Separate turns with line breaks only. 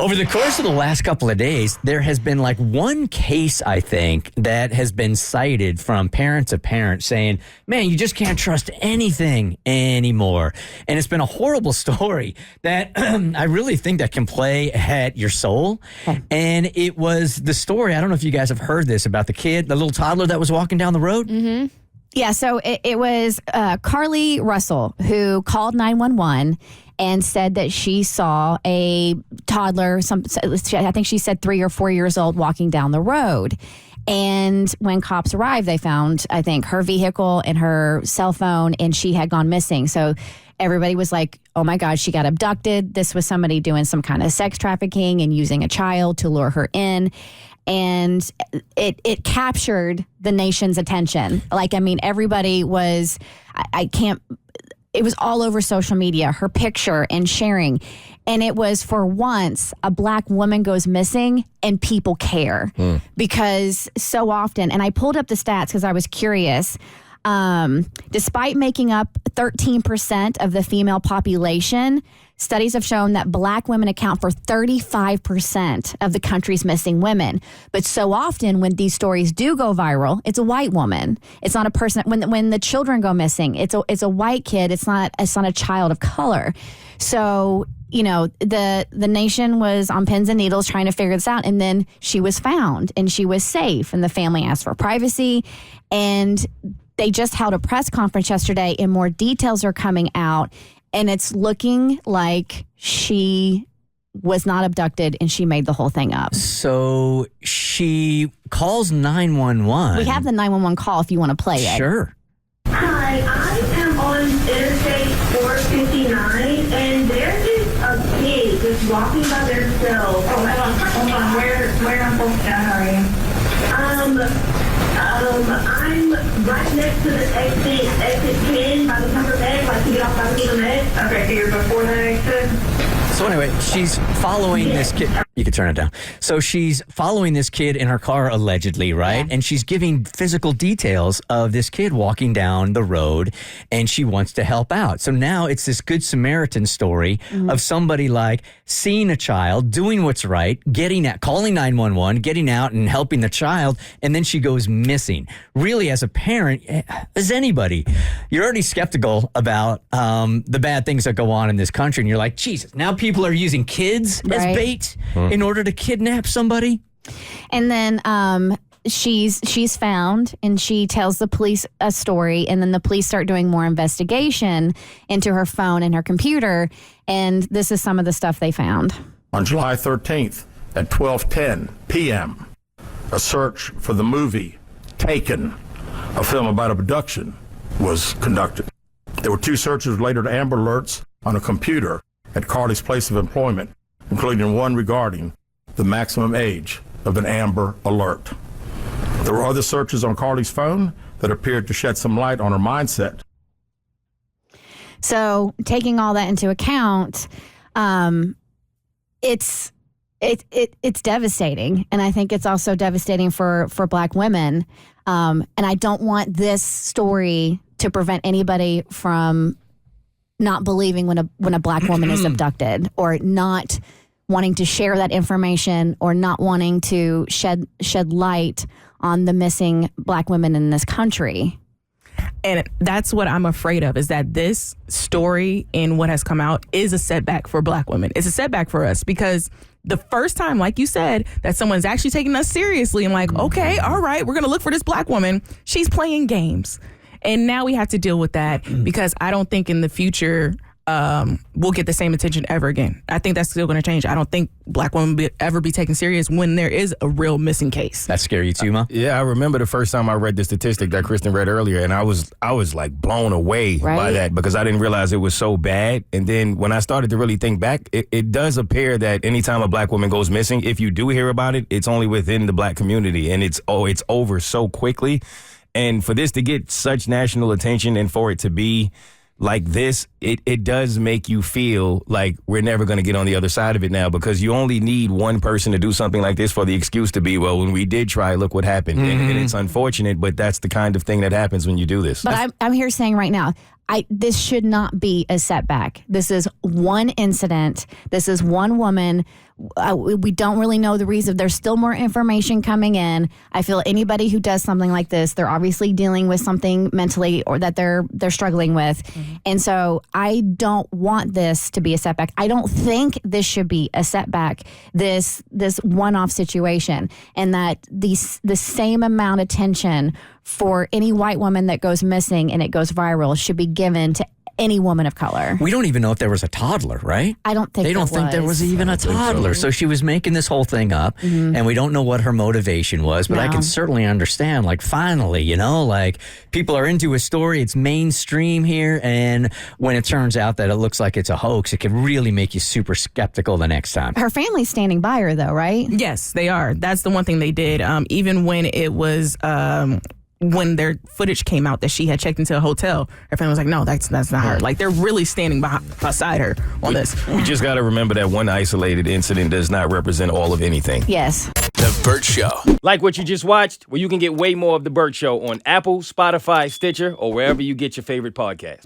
Over the course of the last couple of days, there has been like one case, I think, that has been cited from parent to parent saying, man, you just can't trust anything anymore. And it's been a horrible story that I really think that can play at your soul. Okay. And it was the story, I don't know if you guys have heard this, about the kid, the little toddler that was walking down the road.
Mm-hmm. Yeah, so it was Carlee Russell who called 911 and said that she saw a toddler, I think she said 3 or 4 years old, walking down the road. And when cops arrived, they found, I think, her vehicle and her cell phone, and she had gone missing. So everybody was like, oh my God, she got abducted. This was somebody doing some kind of sex trafficking and using a child to lure her in. And it captured the nation's attention. Like, I mean, everybody was, it was all over social media, her picture and sharing. And it was, for once, a Black woman goes missing and people care. Because so often, and I pulled up the stats because I was curious, despite making up 13% of the female population, studies have shown that Black women account for 35% of the country's missing women. But so often when these stories do go viral, it's a white woman. It's not a person. When the children go missing, it's a white kid. It's not a child of color. So, you know, the nation was on pins and needles trying to figure this out. And then she was found and she was safe, and the family asked for privacy. And they just held a press conference yesterday, and more details are coming out. And it's looking like she was not abducted and she made the whole thing up.
So she calls 911.
We have the 911 call if you want to play it.
Sure.
Hi, I am on Interstate 459, and there is a kid just walking by themselves. Oh, hold on. Where am I supposed to go? How are you? I'm right next to the exit 10 by the Pepper Egg, like you get off by the Pepper Egg. Okay, so you're before that exit?
So anyway, she's following this kid. You can turn it down. So she's following this kid in her car, allegedly, right? Yeah. And she's giving physical details of this kid walking down the road, and she wants to help out. So now it's this Good Samaritan story of somebody like seeing a child, doing what's right, calling 911, getting out and helping the child, and then she goes missing. Really, as a parent, as anybody, you're already skeptical about the bad things that go on in this country, and you're like, Jesus, now people are using kids as bait in order to kidnap somebody.
And then she's found, and she tells the police a story, and then the police start doing more investigation into her phone and her computer, and this is some of the stuff they found.
On July 13th at 12:10 p.m., a search for the movie Taken, a film about abduction, was conducted. There were 2 searches related to Amber Alerts on a computer at Carlee's place of employment, including one regarding the maximum age of an Amber Alert. There were other searches on Carlee's phone that appeared to shed some light on her mindset.
So, taking all that into account, it's devastating, and I think it's also devastating for Black women. And I don't want this story to prevent anybody from not believing when a Black woman is abducted, or not wanting to share that information, or not wanting to shed light on the missing Black women in this country.
And that's what I'm afraid of, is that this story and what has come out is a setback for Black women. It's a setback for us, because the first time, like you said, that someone's actually taking us seriously and like, okay, all right, we're going to look for this Black woman, she's playing games. And now we have to deal with that, because I don't think in the future we'll get the same attention ever again. I think that's still going to change. I don't think Black women will ever be taken serious when there is a real missing case.
That scare you too, Ma?
Yeah, I remember the first time I read the statistic that Kristen read earlier, and I was like blown away by that, because I didn't realize it was so bad. And then when I started to really think back, it does appear that anytime a Black woman goes missing, if you do hear about it, it's only within the Black community, and it's over so quickly. And for this to get such national attention, and for it to be like this, it does make you feel like we're never going to get on the other side of it now, because you only need one person to do something like this for the excuse to be, well, when we did try, look what happened. And it's unfortunate, but that's the kind of thing that happens when you do this.
But I'm here saying right now, this should not be a setback. This is one incident. This is one woman. We don't really know the reason. There's still more information coming in. I feel anybody who does something like this, they're obviously dealing with something mentally or that they're struggling with. Mm-hmm. And so I don't want this to be a setback. I don't think this should be a setback, this one-off situation, and that the same amount of attention for any white woman that goes missing and it goes viral should be given to any woman of color.
We don't even know if there was a toddler, right?
I don't think
they don't think there was even a toddler. So she was making this whole thing up, and we don't know what her motivation was. But I can certainly understand. Like, finally, like people are into a story. It's mainstream here, and when it turns out that it looks like it's a hoax, it can really make you super skeptical the next time.
Her family's standing by her, though, right?
Yes, they are. That's the one thing they did. Even when it was. When their footage came out that she had checked into a hotel, her family was like, no, that's not her. Like, they're really standing beside her on this.
We just got to remember that one isolated incident does not represent all of anything.
Yes.
The Bert Show.
Like what you just watched? Well, you can get way more of The Bert Show on Apple, Spotify, Stitcher, or wherever you get your favorite podcast.